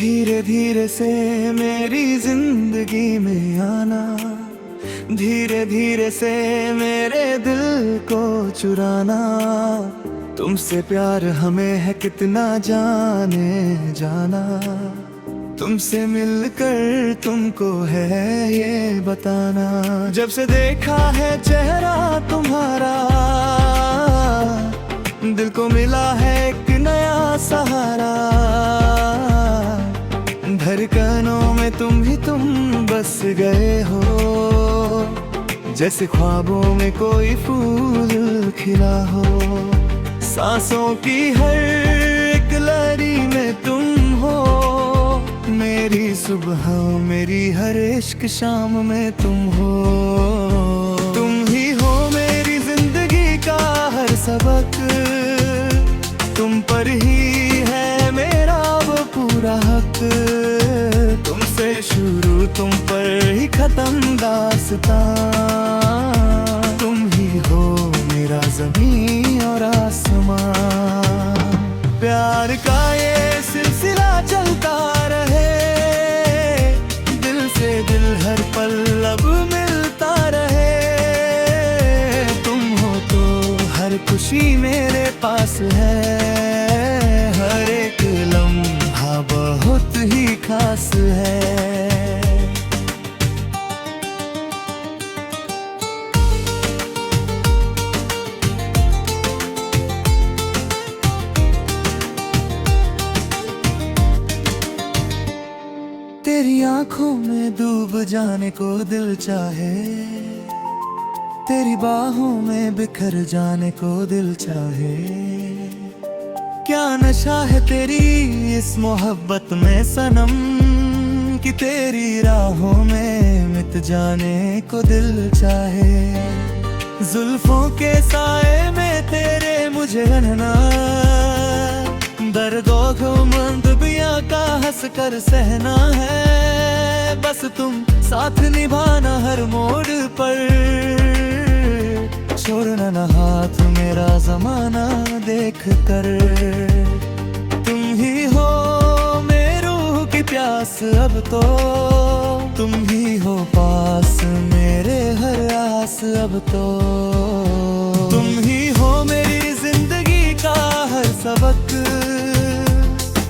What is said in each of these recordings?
धीरे धीरे से मेरी जिंदगी में आना, धीरे धीरे से मेरे दिल को चुराना। तुमसे प्यार हमें है कितना जाने जाना, तुमसे मिलकर तुमको है ये बताना। जब से देखा है चेहरा तुम्हारा, दिल को मिला है एक नया सहारा। धड़कनों में तुम ही तुम बस गए हो, जैसे ख्वाबों में कोई फूल खिला हो। सांसों की हर एक लहरी में तुम हो, मेरी सुबह मेरी हर इश्क शाम में तुम हो। तुम ही हो मेरी जिंदगी का हर सबक, तुम पर ही है मेरा वो पूरा हक। तुमसे शुरू तुम पर ही खत्म दास्तां, तुम ही हो मेरा ज़मीन और आसमां। प्यार का ये सिलसिला चलता रहे, दिल से दिल हर पल अब मिलता रहे। तुम हो तो हर खुशी मेरे पास है, हर एक लम्हा बहुत ही खास है। तेरी आंखों में डूब जाने को दिल चाहे, तेरी बाहों में बिखर जाने को दिल चाहे। क्या नशा है तेरी इस मोहब्बत में सनम, कि तेरी राहों में मिट जाने को दिल चाहे। जुल्फों के साए में तेरे मुझे रहना, दर्दों को मंदबियां का हंस कर सहना है। बस तुम साथ निभाना हर मोड़ पर, छोड़ना ना हाथ मेरा ज़माना देख कर। तुम ही हो मेरी रूह की प्यास अब तो, तुम ही हो पास मेरे हर आस अब तो। तुम ही हो मेरी जिंदगी का हर सबक,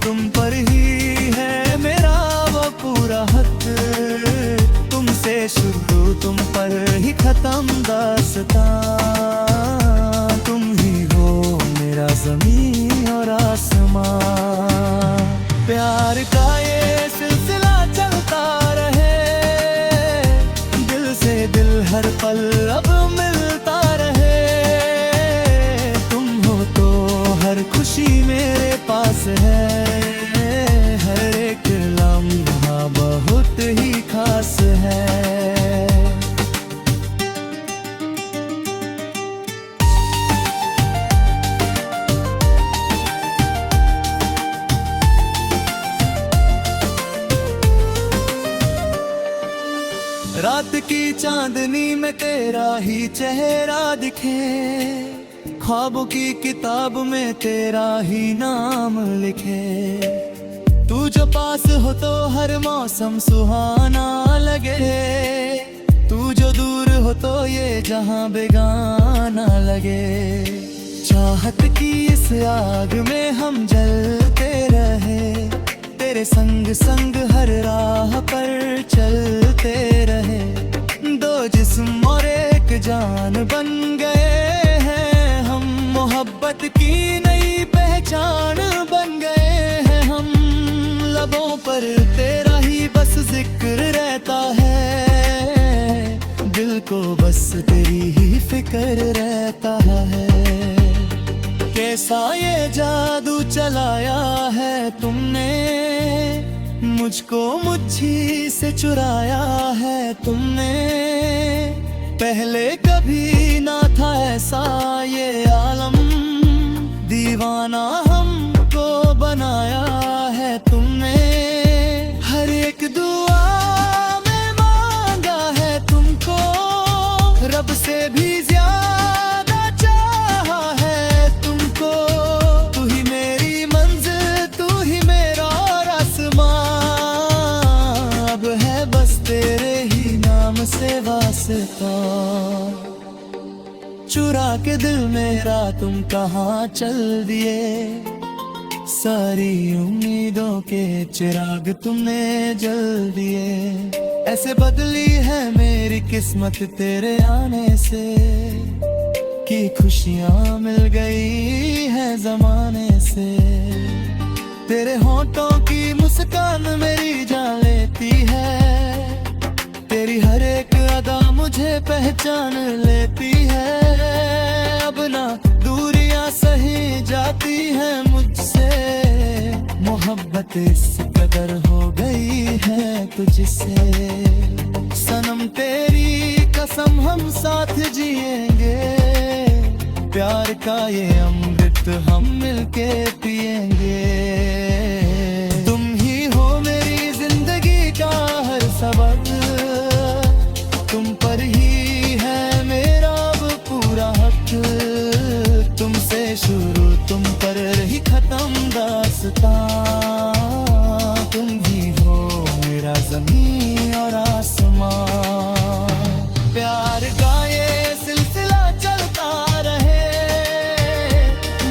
तुम पर ही है मेरा वो पूरा हक। तुमसे शुरू तुम पर ही खत्म दास्तां, तुम ही हो मेरा ज़मीन और आसमां। प्यार का ये सिलसिला चलता रहे, दिल से दिल हर पल अब मिलता रहे। तुम हो तो हर खुशी मेरे पास है, हर एक लम्हा बहुत ही खास है। रात की चांदनी में तेरा ही चेहरा दिखे, ख्वाबों की किताब में तेरा ही नाम लिखे। तू जो पास हो तो हर मौसम सुहाना लगे, तू जो दूर हो तो ये जहां बेगाना लगे। चाहत की इस आग में हम जलते रहे, तेरे संग संग हर राह पर चलते रहे। दो जिस्म और एक जान बन गए हैं हम, मोहब्बत की नई पहचान बन गए हैं हम। लबों पर तेरा ही बस जिक्र रहता है, दिल को बस तेरी ही फिक्र रहता है। कैसा ये जादू चलाया है तुमने, मुझको मुट्ठी से चुराया है तुमने। पहले कभी ना था ऐसा ये आलम, दीवाना हमको बनाया है तुमने। हर एक दुआ में मांगा है तुमको, रब से भी ज्यादा चाहा है तुमको। तू ही मेरी मंजिल, तू ही मेरा आसमां। से वास्ता। चुरा के दिल मेरा तुम कहाँ चल दिए, सारी उम्मीदों के चिराग तुमने जल दिए। ऐसे बदली है मेरी किस्मत तेरे आने से, कि खुशियाँ मिल गई है जमाने से। तेरे होंठों की मुस्कान मेरी जान लेती है, तेरी हर एक अदा मुझे पहचान लेती है। अब ना दूरियां सही जाती हैं मुझसे, मोहब्बत इस कदर हो गई है तुझसे। सनम तेरी कसम हम साथ जिएंगे, प्यार का ये अमृत हम मिलके पिएंगे। तुम ही हो मेरी जिंदगी का हर सबक, तुम पर ही है मेरा अब पूरा हक। तुमसे शुरू तुम पर ही खत्म दास्तां, तुम ही हो मेरा ज़मीन और आसमां। प्यार का ये सिलसिला चलता रहे,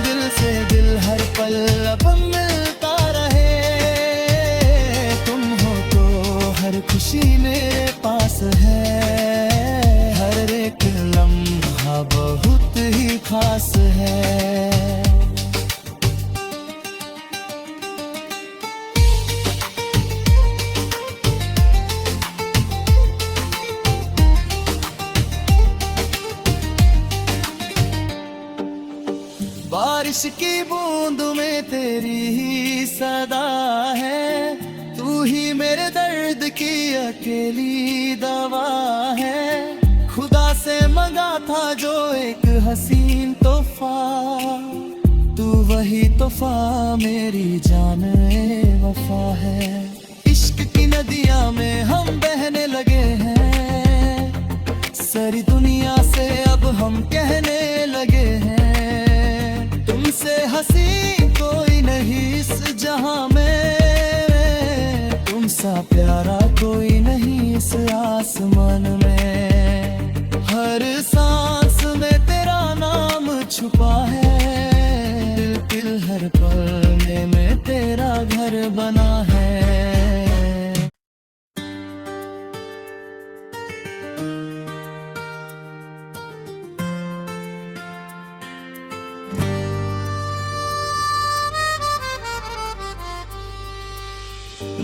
दिल से दिल हर पल अब मिलता रहे। तुम हो तो हर खुशी मेरे पास है, हर एक लम्हा बहुत ही खास है। बारिश की बूंद में तेरी ही सदा है, तू ही मेरे दर्द की अकेली दवा है। खुदा से मंगा था जो एक हसीन तोहफा, तू वही तोहफा मेरी जान वफा है। इश्क की नदियां में हम बहने लगे हैं, सारी दुनिया से अब हम कहने लगे हैं। तुमसे हंसी कोई नहीं इस जहां में, तुमसा प्यारा कोई नहीं इस आसमान में। हर सांस में तेरा नाम छुपा है, दिल हर पल में तेरा घर बना है।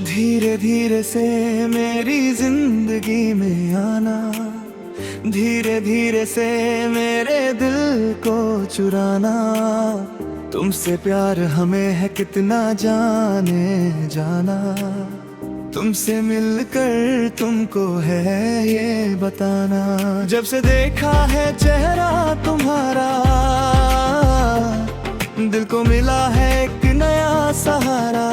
धीरे धीरे से मेरी जिंदगी में आना, धीरे धीरे से मेरे दिल को चुराना। तुमसे प्यार हमें है कितना जाने जाना, तुमसे मिलकर तुमको है ये बताना। जब से देखा है चेहरा तुम्हारा, दिल को मिला है एक नया सहारा।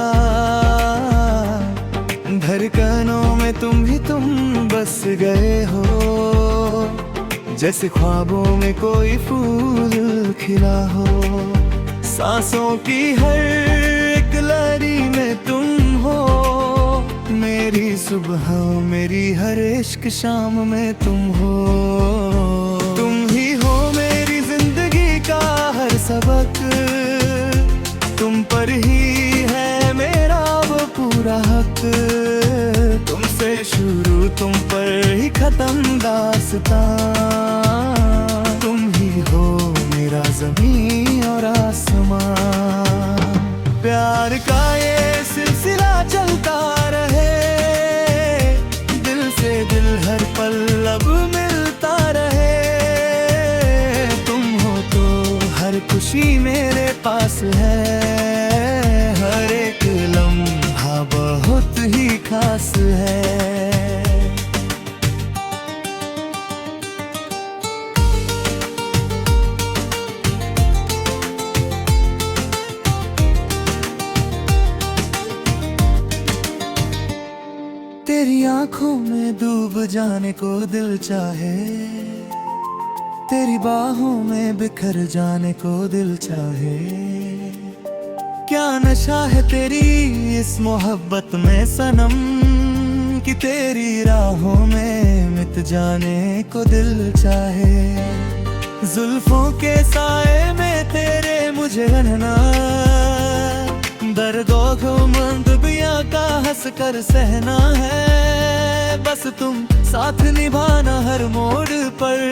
धड़कनों में तुम ही तुम बस गए हो, जैसे ख्वाबों में कोई फूल खिला हो। सांसों की हर एक लहरी में तुम हो, मेरी सुबह मेरी हर इश्क शाम में तुम हो। तुम ही हो मेरी जिंदगी का हर सबक, तुम पर ही है मेरा वो पूरा हक। तुमसे शुरू तुम पर ही खत्म दास्तां, तुम ही हो मेरा ज़मीन और आसमां। प्यार का ये सिलसिला चलता रहे, दिल से दिल हर पल अब मिलता रहे। तुम हो तो हर खुशी मेरे पास है, हर एक लम्हा बहुत ही खास है। तेरी आंखों में डूब जाने को दिल चाहे, तेरी बाहों में बिखर जाने को दिल चाहे। क्या नशा है तेरी इस मोहब्बत में सनम, कि तेरी राहों में मिट जाने को दिल चाहे। जुल्फों के साए में तेरे मुझे रहना, दर्दों को मंदबियां का हंस कर सहना है। बस तुम साथ निभाना हर मोड़ पर,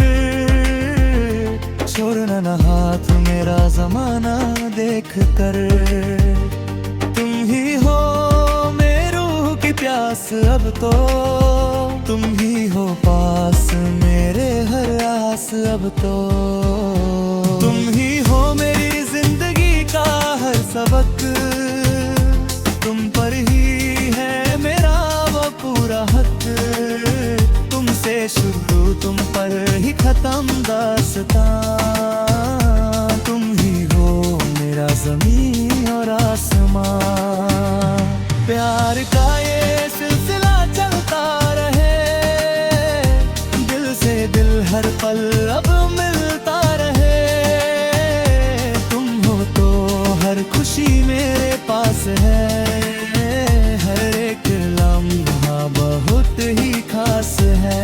छोड़ना न हाथ मेरा ज़माना देख कर। तुम ही हो मेरी रूह की प्यास अब तो, तुम ही हो पास मेरे हर आस अब तो। तुम ही हो मेरी जिंदगी का हर सबक, तुम पर ही है मेरा वो पूरा हक। तुमसे शुरू तुम पर ही खत्म दास्तां, तुम ही हो मेरा ज़मीन और आसमां। प्यार का ये सिलसिला चलता रहे, दिल से दिल हर पल अब मिलता रहे। तुम हो तो हर खुशी मेरे पास है, हर एक लम्हा बहुत ही खास है।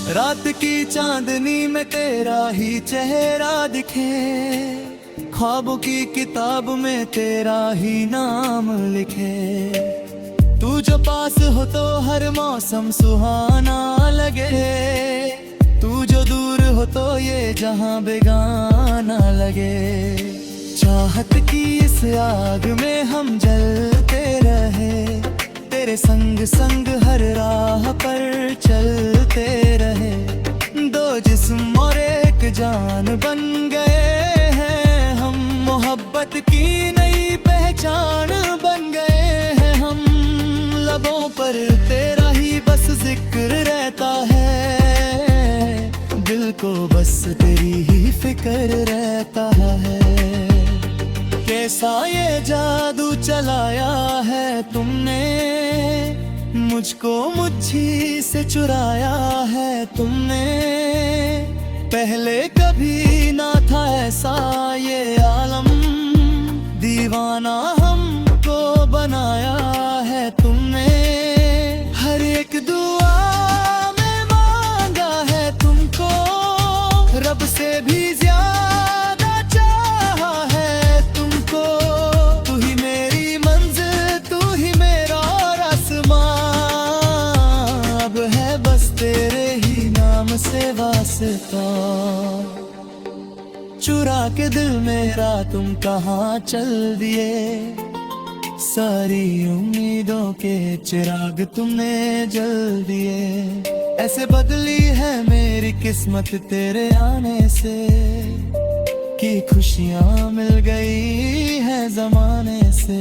रात की चांदनी में तेरा ही चेहरा दिखे, ख्वाबों की किताब में तेरा ही नाम लिखे। तू जो पास हो तो हर मौसम सुहाना लगे, तू जो दूर हो तो ये जहां बेगाना लगे। चाहत की इस आग में हम जलते रहे, तेरे संग संग हर राह पर चलते रहे। दो जिस्म और एक जान बन गए हैं हम, मोहब्बत की नई पहचान बन गए हैं हम। लबों पर तेरा ही बस जिक्र रहता है, दिल को बस तेरी ही फिक्र रहता है। कैसा ये जादू चलाया है तुमने, मुझको मुझी से चुराया है तुमने। पहले कभी ना था ऐसा ये आलम, दीवाना हमको बनाया है तुमने। हर एक दुआ में मांगा है तुमको, रब से भी ज्यादा चाहा है तुमको। तू ही मेरी मंजिल, तू ही मेरा आसमां, अब है बस तेरे ही नाम से वास्ता। चुरा के दिल मेरा तुम कहाँ चल दिए, सारी उम्मीदों के चिराग तुमने जल दिए। ऐसे बदली है मेरी किस्मत तेरे आने से, कि खुशियाँ मिल गई है जमाने से।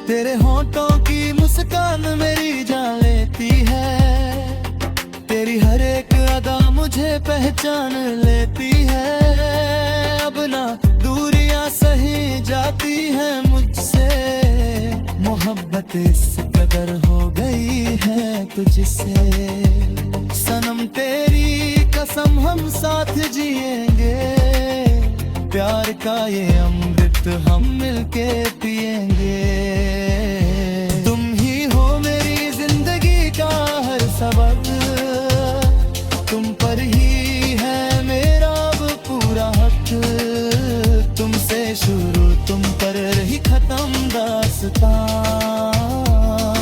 तेरे होंठों की मुस्कान मेरी जान लेती है, तेरी हर एक अदा मुझे पहचान लेती है। अब ना दूरियां सही जाती हैं मुझसे, मोहब्बत इस कदर हो गई है तुझसे। सनम तेरी कसम हम साथ जिएंगे, प्यार का ये अमृत हम मिलके पिएंगे। तुम ही हो मेरी जिंदगी का हर सबक, तुम पर ही है मेरा अब पूरा हक। तुमसे शुरू तुम पर ही खत्म दास्तां,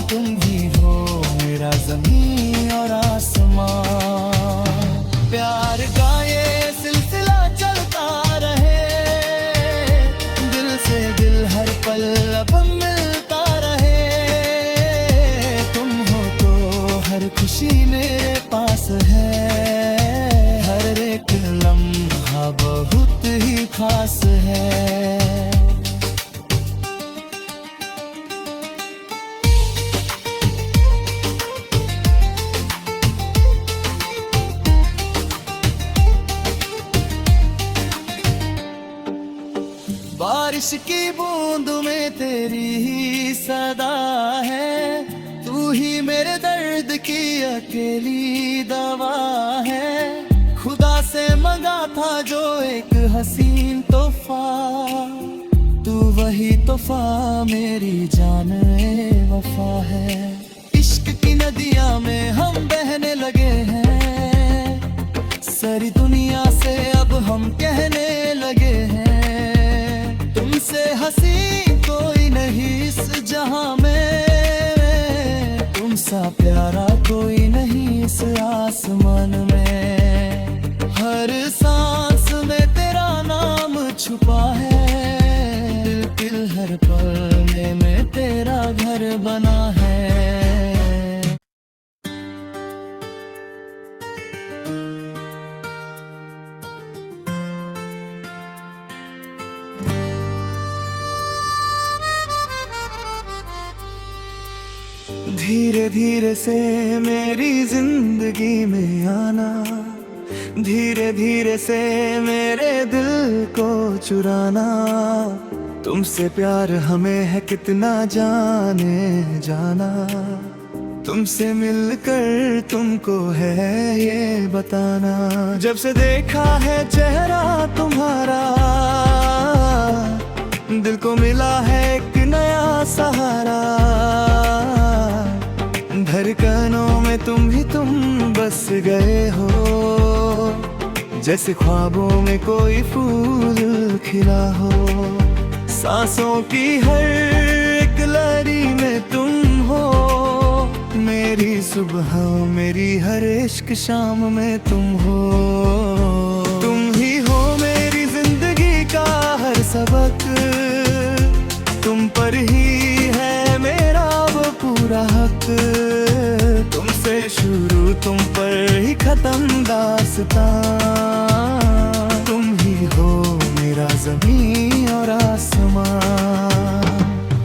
तुम ही हो मेरा ज़मीन और आसमां। प्यार का ये सिलसिला चलता रहे, दिल से दिल हर पल अब मिलता रहे। तुम हो तो हर खुशी मेरे पास है, हर एक लम्हा बहुत ही खास है। बारिश की बूंद में तेरी ही सदा है, तू ही मेरे दर्द दर्द की अकेली दवा है, खुदा से मंगा था जो एक हसीन तोहफा, तू वही तोहफा मेरी जान ए वफा है। इश्क की नदियां में हम बहने लगे हैं, सारी दुनिया से अब हम कहने लगे हैं, तुमसे हंसी कोई नहीं इस जहां में, तुमसा प्यारा कोई नहीं इस आसमान में। हर सांस में तेरा नाम छुपा है, दिल हर पल में तेरा घर बना है। धीरे धीरे से मेरी जिंदगी में आना, धीरे धीरे से मेरे दिल को चुराना, तुमसे प्यार हमें है कितना जाने जाना, तुमसे मिलकर तुमको है ये बताना। जब से देखा है चेहरा तुम्हारा, दिल को मिला है एक नया सहारा, धड़कनों में तुम ही तुम बस गए हो, जैसे ख्वाबों में कोई फूल खिला हो। सांसों की हर एक लड़ी में तुम हो, मेरी सुबह मेरी हर इश्क शाम में तुम हो। तुम ही हो मेरी जिंदगी का हर सबक, तुम पर ही है मेरा वो पूरा हक, तुमसे शुरू तुम पर ही खत्म दास्तां, तुम ही हो मेरा ज़मीन और आसमां।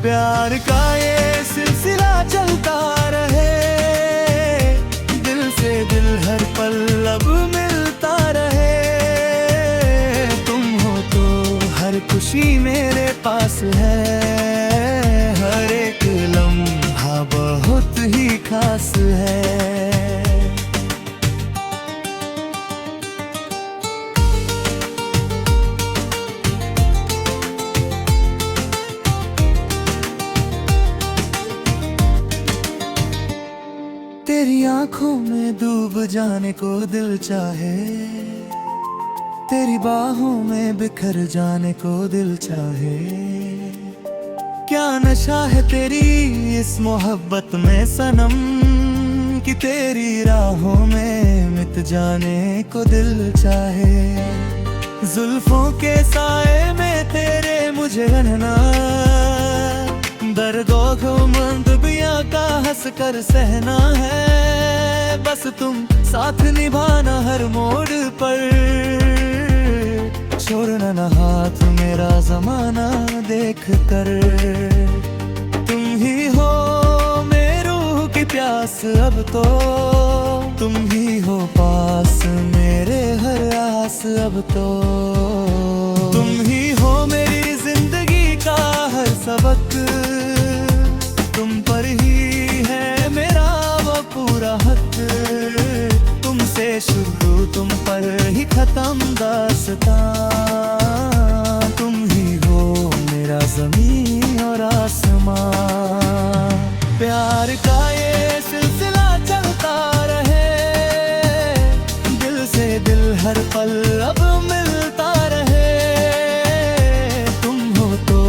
प्यार का ये सिलसिला चलता रहे, दिल से दिल हर पल अब मिलता रहे, तुम हो तो हर खुशी मेरे पास है, हर एक लम्हा बहुत ही खास है। तेरी आंखों में डूब जाने को दिल चाहे, तेरी बाहों में बिखर जाने को दिल चाहे, क्या नशा है तेरी इस मोहब्बत में सनम, कि तेरी राहों में मिट जाने को दिल चाहे। जुल्फों के साए में तेरे मुझे रहना, दर्दों को मंदबियां का हंस कर सहना है, बस तुम साथ निभाना हर मोड़ पर, छोड़ना ना हाथ मेरा ज़माना देख कर। तुम ही हो मेरी रूह की प्यास अब तो, तुम ही हो पास मेरे हर आस अब तो, तुम ही हो मेरी जिंदगी का हर सबक, तुम पर ही है मेरा वो पूरा हक, तुमसे शुरू तुम पर ही खत्म दास्तां, तुम ही हो मेरा ज़मीन और आसमां। प्यार का ये सिलसिला चलता रहे, दिल से दिल हर पल अब मिलता रहे, तुम हो तो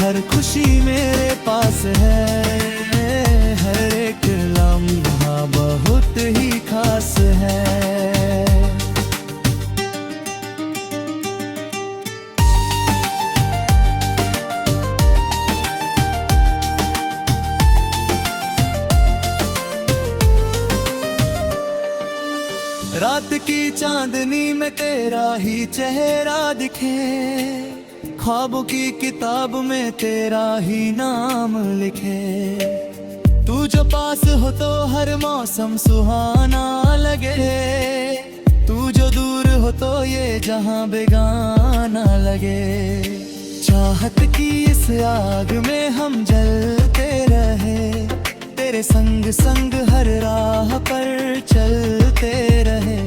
हर खुशी मेरे पास है, हर एक लम्हा बहुत ही खास है। रात की चांदनी में तेरा ही चेहरा दिखे, ख्वाबों की किताब में तेरा ही नाम लिखे, तू जो पास हो तो हर मौसम सुहाना लगे, तू जो दूर हो तो ये जहां बेगाना लगे। चाहत की इस आग में हम जलते रहे, तेरे संग संग हर राह पर चलते रहे।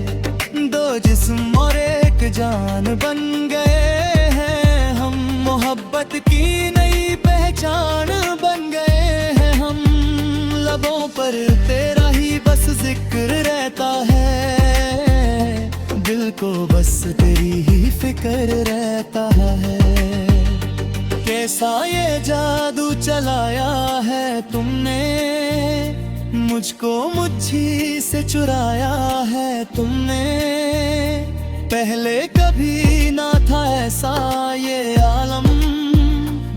दो जिस्म और एक जान बन गए हैं हम, मोहब्बत की नई पहचान बन गए हैं हम। लबों पर तेरा ही बस जिक्र रहता है, दिल को बस तेरी ही फिक्र रहता है। कैसा ये जादू चलाया है तुमने, मुझको मुझी से चुराया है तुमने। पहले कभी ना था ऐसा ये आलम,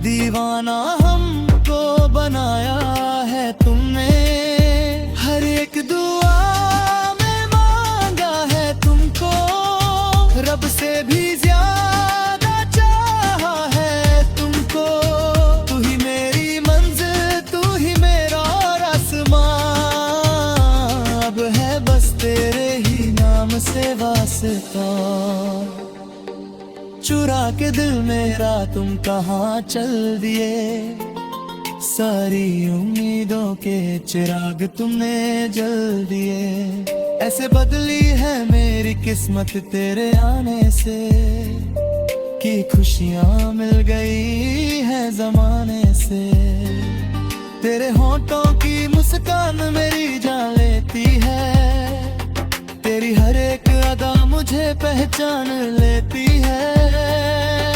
दीवाना हमको बनाया है तुमने। हर एक दुआ में मांगा है तुमको, रब से भी ज्यादा चाहा है तुमको। तू ही मेरी मंजिल, तू ही मेरा आसमां, अब है बस तेरे ही नाम से वास्ता। चुरा के दिल मेरा तुम कहाँ चल दिए, सारी उम्मीदों के चिराग तुमने जल दिए। ऐसे बदली है मेरी किस्मत तेरे आने से, कि खुशियाँ मिल गई है जमाने से। तेरे होंठों की मुस्कान मेरी जान लेती है, तेरी हर एक अदा मुझे पहचान लेती है।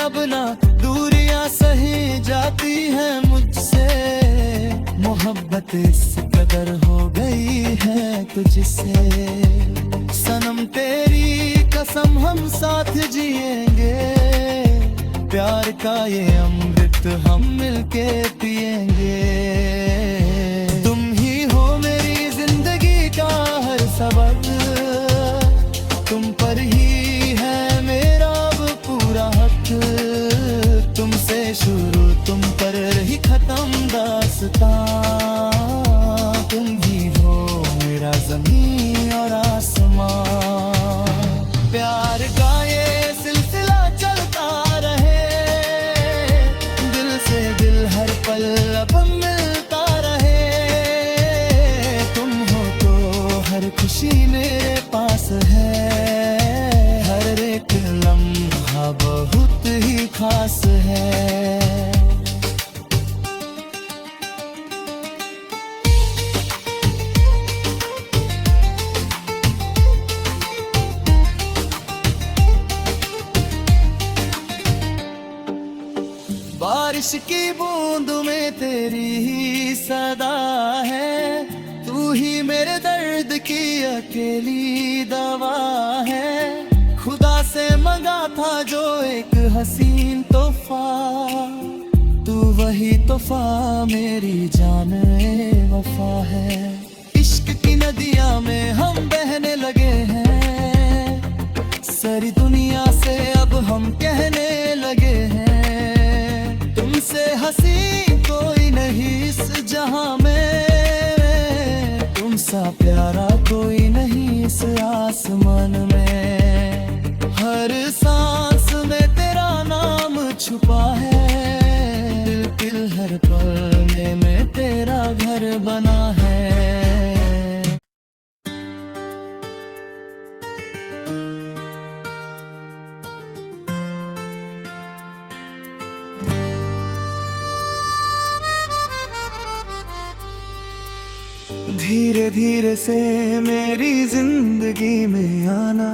अब ना दूरियां सही जाती हैं मुझसे, मोहब्बत इस कदर हो गई है तुझसे। सनम तेरी कसम हम साथ जिएंगे, प्यार का ये अमृत हम मिलके पिएंगे। तुम ही हो मेरी जिंदगी का हर सबक, तुम पर ही है मेरा अब पूरा हक। तुमसे शुरू तुम पर ही खत्म दास्तां, तुम ही हो मेरा ज़मीन और आसमां। प्यार का ये सिलसिला चलता रहे, दिल से दिल हर पल अब मिलता रहे। तुम हो तो हर खुशी मेरे पास है, हर एक लम्हा बहुत ही खास है। बारिश की बूंद में तेरी ही सदा है, तू ही मेरे दर्द की अकेली दवा है। खुदा से मंगा था जो एक हसीन तोहफा, तू वही तोहफा मेरी जान वफा है। इश्क की नदियां में हम बहने लगे हैं, सारी दुनिया से अब हम कहने लगे हैं। तुमसे हंसी कोई नहीं इस जहां में, तुमसा प्यारा कोई नहीं इस आसमान में। हर सांस में तेरा नाम छुपा है, दिल दिल हर पल में तेरा घर बना है। धीरे धीरे से मेरी जिंदगी में आना,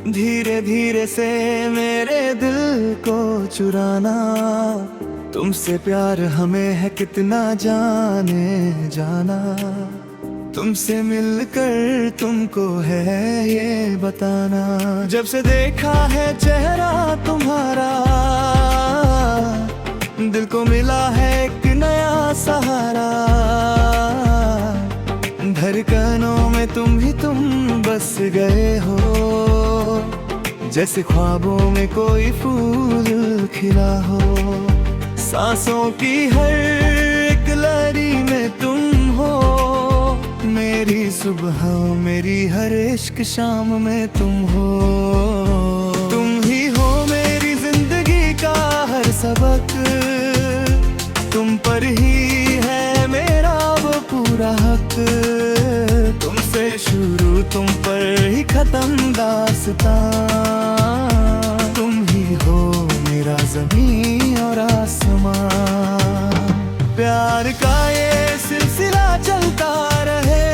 धीरे धीरे से मेरे दिल को चुराना। तुमसे प्यार हमें है कितना जाने जाना, तुमसे मिलकर तुमको है ये बताना। जब से देखा है चेहरा तुम्हारा, दिल को मिला है एक नया सहारा। धड़कनों में तुम ही तुम बस गए हो, जैसे ख्वाबों में कोई फूल खिला हो। सांसों की हर एक लहरी में तुम हो, मेरी सुबह मेरी हर इश्क शाम में तुम हो। तुम ही हो मेरी जिंदगी का हर सबक, तुम पर ही है मेरा वो पूरा तुमसे शुरू तुम पर ही खत्म दास्तां। तुम ही हो मेरा ज़मीन और आसमां। प्यार का ये सिलसिला चलता रहे,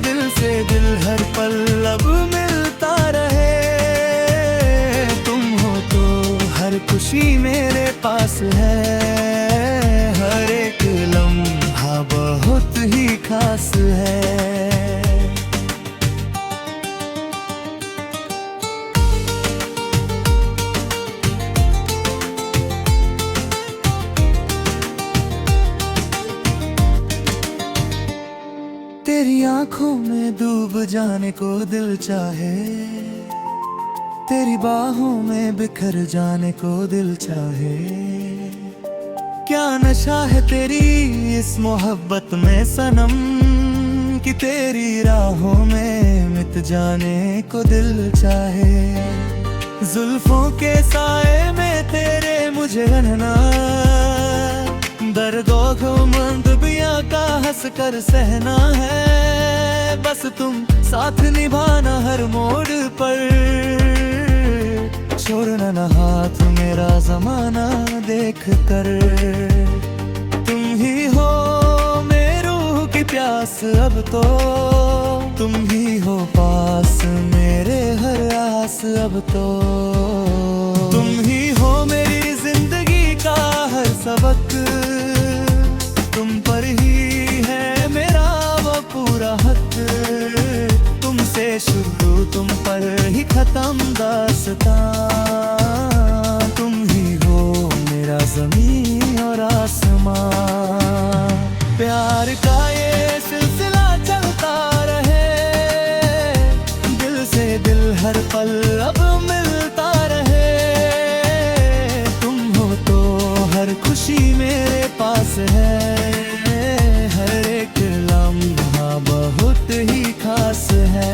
दिल से दिल हर पल अब मिलता रहे। तुम हो तो हर खुशी मेरे पास है, हर एक लम्हा बहुत ही खास है। तेरी आंखों में डूब जाने को दिल चाहे, तेरी बाहों में बिखर जाने को दिल चाहे। क्या नशा है तेरी इस मोहब्बत में सनम, कि तेरी राहों में मिट जाने को दिल चाहे। जुल्फों के साए में तेरे मुझे रहना, दर्दों को मंदबियां का हंस कर सहना है। बस तुम साथ निभाना हर मोड़ पर, छोड़ना न हाथ मेरा ज़माना देख कर। तुम ही हो मेरी रूह की प्यास अब तो, तुम ही हो पास मेरे हर आस अब तो। तुम ही हो मेरी जिंदगी का हर सबक, तुम पर ही है मेरा वो पूरा हक। तुमसे शुरू तुम पर ही खत्म दास्तां। तुम ही हो मेरा ज़मीन और आसमां। प्यार का ये सिलसिला चलता रहे, दिल से दिल हर पल अब मिलता रहे। तुम हो तो हर खुशी मेरे पास है, हर एक लम्हा बहुत ही खास है।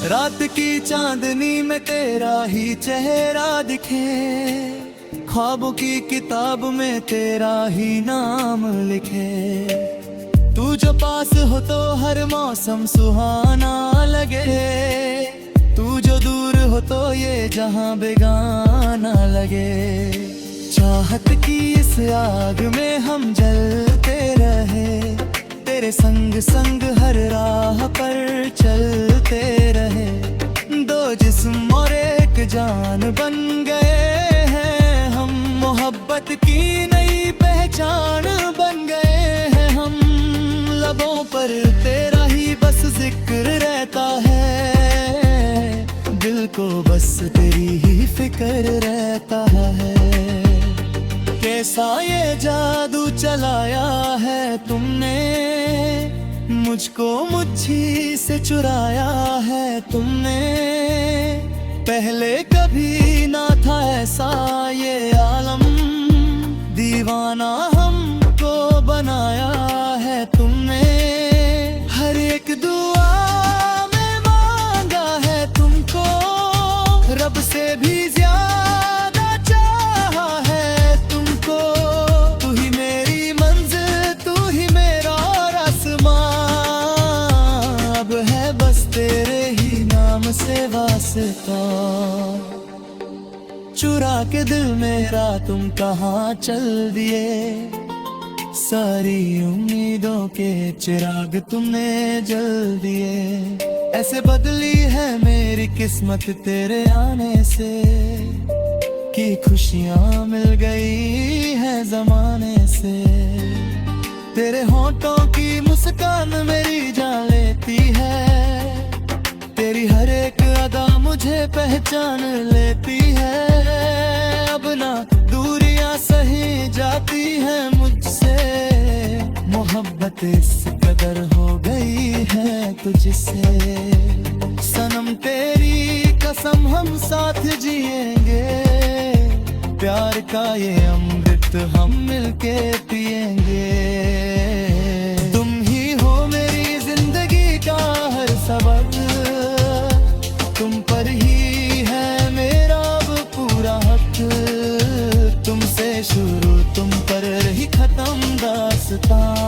रात की चांदनी में तेरा ही चेहरा दिखे, ख्वाबों की किताब में तेरा ही नाम लिखे। तू जो पास हो तो हर मौसम सुहाना लगे, तू जो दूर हो तो ये जहां बेगाना लगे। चाहत की इस आग में हम जलते रहे, तेरे संग संग हर राह पर चलते रहे। दो जिस्म और एक जान बन गए हैं हम, मोहब्बत की नई पहचान बन गए हैं हम। लबों पर तेरा ही बस जिक्र रहता है, दिल को बस तेरी ही फिक्र रहता है। कैसा ये जादू चलाया है तुमने, मुझको मुझी से चुराया है तुमने। पहले कभी ना था ऐसा ये आलम, दीवाना हमको बनाया है तुमने। हर एक दुआ में मांगा है तुमको, रब से भी ज्यादा चाहा है तुमको। तू ही मेरी मंजिल, तू ही मेरा आसमां, अब है बस तेरे ही नाम से वास्ता। चुरा के दिल मेरा तुम कहाँ चल दिए, सारी उम्मीदों के चिराग तुमने जल दिए। ऐसे बदली है मेरी किस्मत तेरे आने से, कि खुशियाँ मिल गई है जमाने से। तेरे होठों की मुस्कान मेरी जान लेती है, तेरी हर एक अदा मुझे पहचान लेती है। अब ना दूरियां सही जाती हैं मुझसे, मोहब्बत इस कदर हो गई है तुझसे। सनम तेरी कसम हम साथ जिएंगे, प्यार का ये अमृत हम मिलके पिएंगे। तुम ही हो तुमसे शुरू तुम पर ही खत्म दास्तां